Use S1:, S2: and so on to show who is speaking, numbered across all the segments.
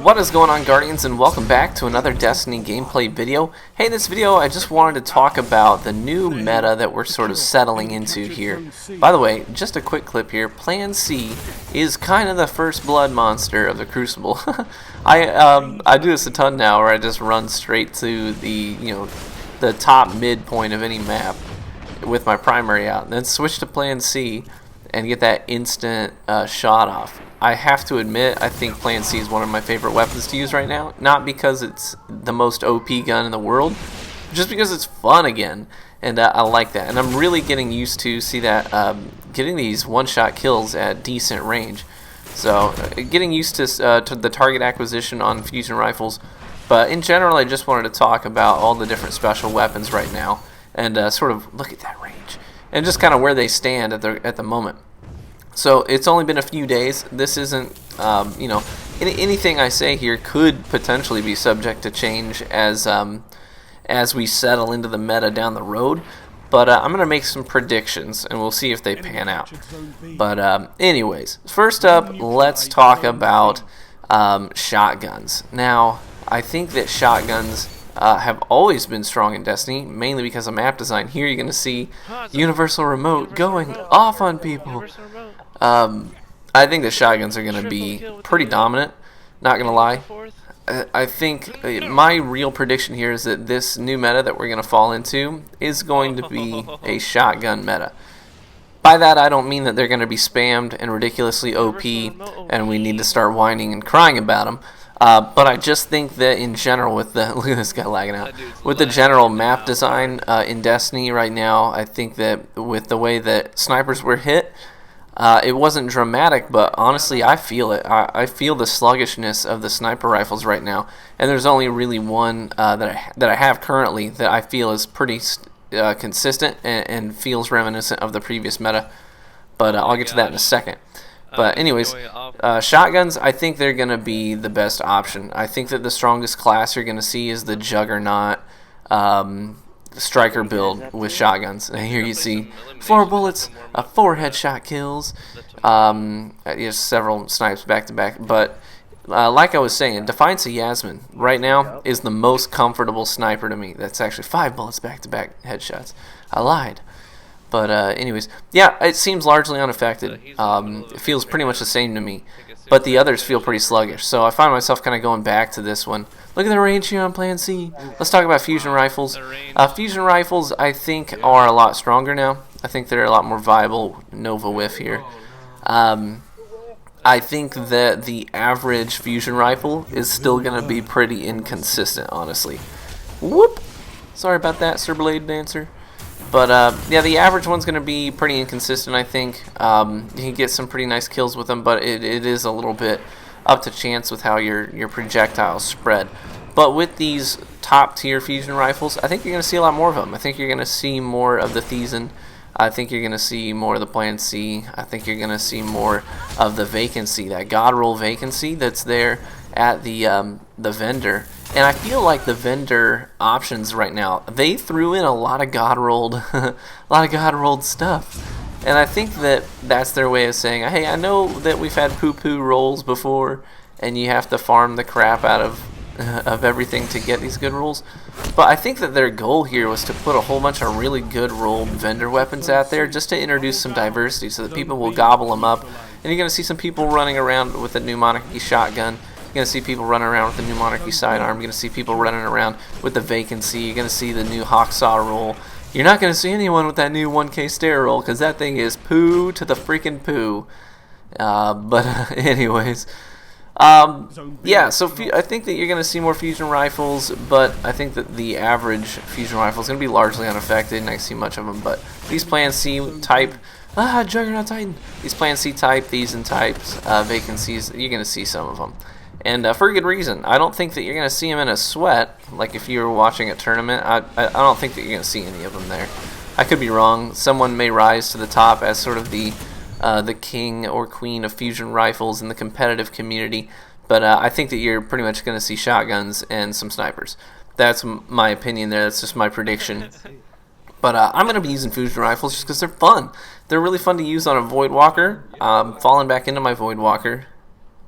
S1: What is going on, Guardians, and welcome back to another Destiny gameplay video. Hey, in this video I just wanted to talk about the new meta that we're sort of settling into here. By the way, just a quick clip here. Plan C is kind of the first blood monster of the Crucible. I do this a ton now, where I just run straight to the top midpoint of any map with my primary out, and then switch to Plan C and get that instant shot off. I have to admit, I think Plan C is one of my favorite weapons to use right now. Not because it's the most OP gun in the world, just because it's fun again, and I like that. And I'm really getting used to getting these one-shot kills at decent range. So getting used to the target acquisition on fusion rifles. But in general, I just wanted to talk about all the different special weapons right now, and sort of look at that range, and just kind of where they stand at the moment. So it's only been a few days. This isn't, anything I say here could potentially be subject to change as we settle into the meta down the road. But I'm going to make some predictions, and we'll see if they pan out. But anyways, first up, let's talk about shotguns. Now, I think that shotguns have always been strong in Destiny, mainly because of map design. Here you're going to see Universal Remote going off on people. I think the shotguns are going to be pretty dominant, not going to lie. I think my real prediction here is that this new meta that we're going to fall into is going to be a shotgun meta. By that, I don't mean that they're going to be spammed and ridiculously OP and we need to start whining and crying about them. But I just think that in general, look at this guy lagging out, with the general map design in Destiny right now, I think that with the way that snipers were hit, it wasn't dramatic, but honestly, I feel it. I feel the sluggishness of the sniper rifles right now, and there's only really one that I have currently that I feel is pretty consistent and feels reminiscent of the previous meta. But I'll get to that in a second. But anyways, shotguns, I think they're going to be the best option. I think that the strongest class you're going to see is the Juggernaut striker build with shotguns. And here you see 4 bullets, 4 headshot kills, several snipes back to back. But like I was saying, Defiance of Yasmin right now is the most comfortable sniper to me. That's actually 5 bullets back to back headshots. I lied. But anyways, yeah, it seems largely unaffected. It feels pretty much the same to me. But the others feel pretty sluggish. So I find myself kind of going back to this one. Look at the range here on Plan C. Let's talk about fusion rifles. Fusion rifles, I think, are a lot stronger now. I think they're a lot more viable. Nova whiff here. I think that the average fusion rifle is still going to be pretty inconsistent, honestly. Whoop! Sorry about that, Sir Blade Dancer. But yeah, the average one's going to be pretty inconsistent, I think. You can get some pretty nice kills with them, but it is a little bit up to chance with how your projectiles spread. But with these top tier fusion rifles, I think you're going to see a lot more of them. I think you're going to see more of the Thesan. I think you're going to see more of the Plan C. I think you're going to see more of the vacancy, that God roll vacancy that's there at the vendor. And I feel like the vendor options right now, they threw in a lot of God rolled stuff. And I think that that's their way of saying, hey, I know that we've had poo-poo rolls before, and you have to farm the crap out of everything to get these good rolls. But I think that their goal here was to put a whole bunch of really good rolled vendor weapons out there just to introduce some diversity so that people will gobble them up. And you're going to see some people running around with a new Monarchy shotgun. You're going to see people running around with the new Monarchy sidearm. You're going to see people running around with the vacancy. You're going to see the new Hawksaw roll. You're not going to see anyone with that new 1K stair roll because that thing is poo to the freaking poo. But anyways, yeah, so I think that you're going to see more fusion rifles, but I think that the average fusion rifle is going to be largely unaffected. Not see much of them, but these Plan C type, Juggernaut Titan, these Plan C type, Thesan types, vacancies, you're going to see some of them. And for a good reason. I don't think that you're going to see them in a sweat. Like if you were watching a tournament, I don't think that you're going to see any of them there. I could be wrong. Someone may rise to the top as sort of the king or queen of fusion rifles in the competitive community. But I think that you're pretty much going to see shotguns and some snipers. That's my opinion there. That's just my prediction. But I'm going to be using fusion rifles just because they're fun. They're really fun to use on a Voidwalker. Falling back into my Voidwalker.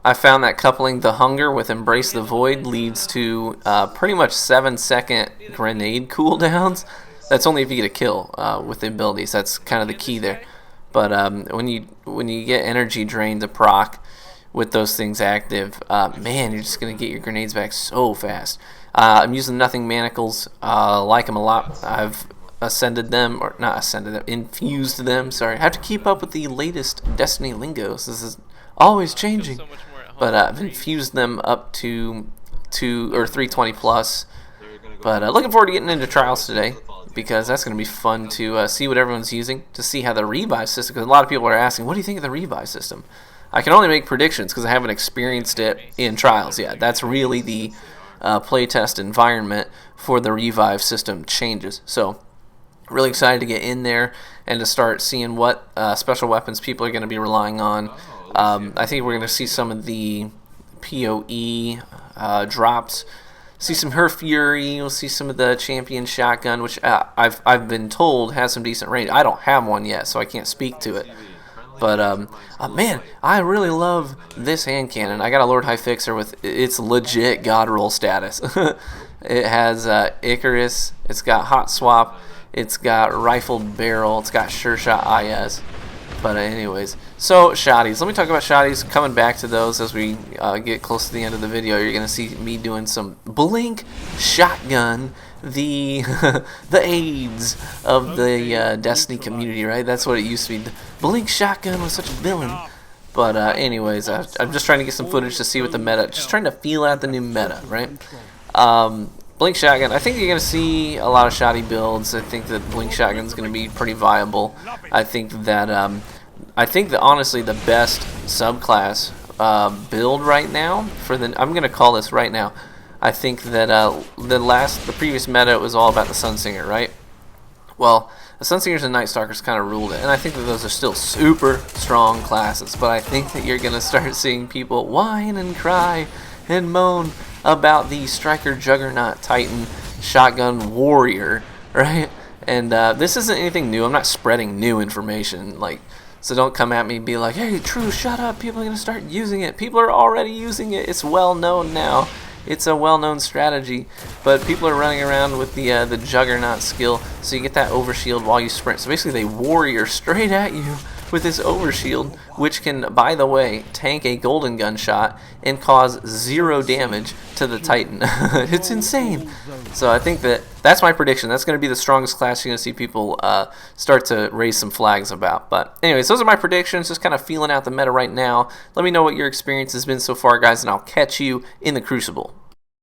S1: I found that coupling the hunger with Embrace the Void leads to pretty much 7-second grenade cooldowns. That's only if you get a kill with the abilities. That's kind of the key there. But when you get energy drain to proc with those things active, man, you're just gonna get your grenades back so fast. I'm using Nothing Manacles. Like them a lot. I've ascended them, or not ascended them, infused them. Sorry, I have to keep up with the latest Destiny lingos. This is always changing. But I've infused them up to 320 plus. But looking forward to getting into trials today, because that's going to be fun to see what everyone's using, to see how the revive system, because a lot of people are asking, what do you think of the revive system? I can only make predictions because I haven't experienced it in trials yet. That's really the playtest environment for the revive system changes. So really excited to get in there and to start seeing what special weapons people are going to be relying on. I think we're going to see some of the PoE drops. See some Her Fury. We'll see some of the Champion Shotgun, which I've been told has some decent range. I don't have one yet, so I can't speak to it. But man, I really love this hand cannon. I got a Lord High Fixer with its legit God roll status. It has Icarus. It's got Hot Swap. It's got Rifled Barrel. It's got Sure Shot IS. But anyways, so shotties. Let me talk about shotties. Coming back to those as we get close to the end of the video, you're gonna see me doing some Blink Shotgun, the the AIDS of the Destiny community, right? That's what it used to be. The Blink Shotgun was such a villain. But anyways, I'm just trying to get some footage to see what the meta. Just trying to feel out the new meta, right? Blink Shotgun, I think you're going to see a lot of shoddy builds. I think that Blink Shotgun is going to be pretty viable. I think that honestly the best subclass build right now for I'm going to call this right now. I think that the previous meta was all about the Sunsinger, right? Well, the Sunsingers and Night Stalkers kind of ruled it, and I think that those are still super strong classes. But I think that you're going to start seeing people whine and cry and moan about the Striker Juggernaut Titan Shotgun Warrior, right? And this isn't anything new. I'm not spreading new information, so don't come at me and be like, hey, True, shut up. People are going to start using it. People are already using it. It's well known now. It's a well-known strategy, but people are running around with the Juggernaut skill, so you get that overshield while you sprint. So basically they warrior straight at you with this overshield, which can, by the way, tank a golden gun shot and cause 0 damage to the Titan. It's insane. So I think that's my prediction. That's going to be the strongest class you're going to see people start to raise some flags about. But anyways, those are my predictions, just kind of feeling out the meta right now. Let me know what your experience has been so far, guys, and I'll catch you in the Crucible.